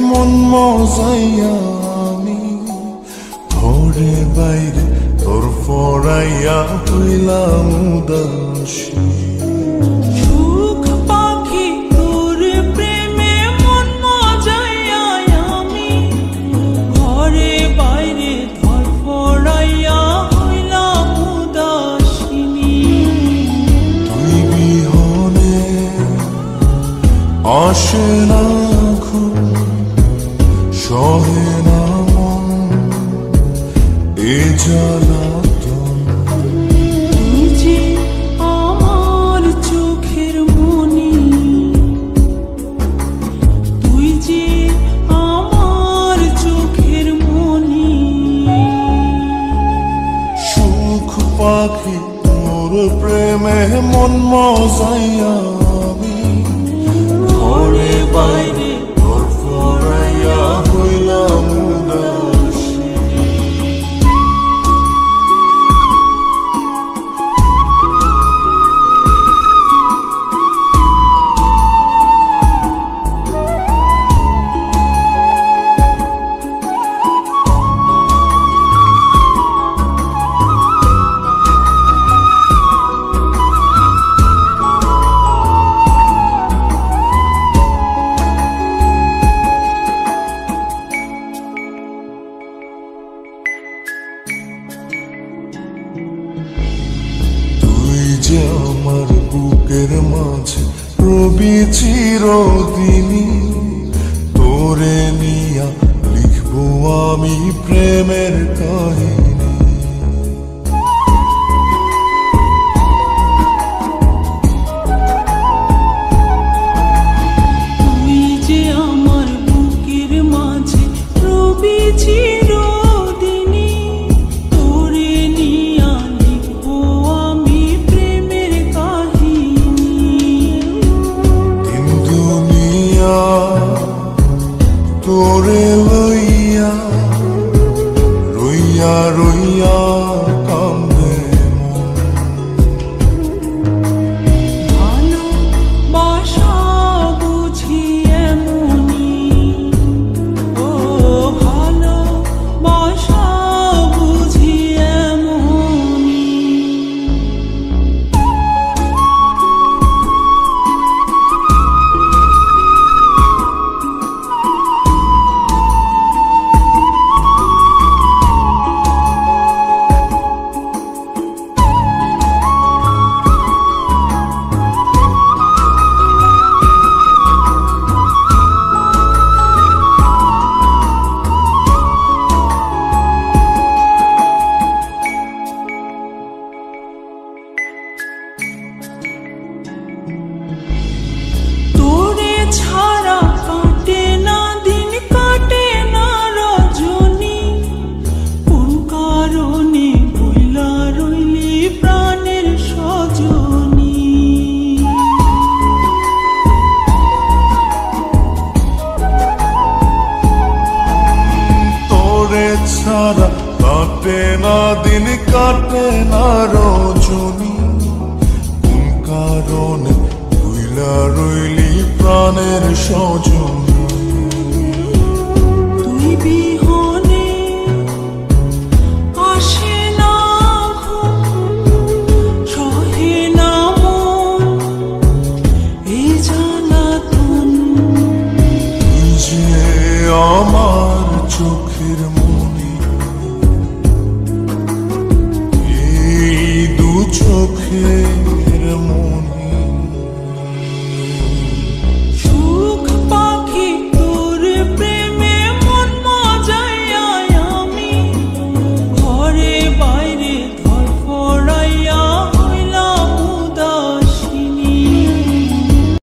মন মজাইয়া আমি ঘরে বাইরে তোর ফরাইয়া হইলাম উদাসী। সুখ পাখি তোর প্রেমে মন মজাইয়া আমি ঘরে বাইরে তোর ফরাইয়া হইলাম উদাসিনী। তুই বিহনে আসে না ঘুম, সহে না মন এ জ্বালাতন। তুই যে আমার চোখের মনি, তুই যে আমার চোখের মনি। সুখ পাখি তোর প্রেমে মন মজাইয়া আমি ঘরে বাইরে তোর ফরাইয়া হইলাম উদাসী। যে আমার বুকের মাঝে রবি চিরদিনী, তোরে নিয়া লিখবো আমি প্রেমের কাহিনী। তুই যে আমার বুকের মাঝে রবি চিরদিনী, তোরে নিয়া লিখবো আমি প্রেমের কাহিনী। দিন দুনিয়া তোরে লইয়া রইয়া রইয়া কান্দে মন। ভালোবাসা বুঝি এমনি, ও ভালোবাসা বুঝি এমনি। তোরে ছাড়া কাটে না দিন, কাটে না রজনী। কোন কারণে বইলা রইলি প্রাণের সজনী। তোরে ছাড়া কাটে না দিন, কাটে না রজনী। কোন কারণে ভুইলা রইলি প্রাণের সজনী। তুই বিহনে আসে না ঘুম, সহে না মন এই জ্বালাতন। তুই যে আমার চোখের মনি, এই দু চোখে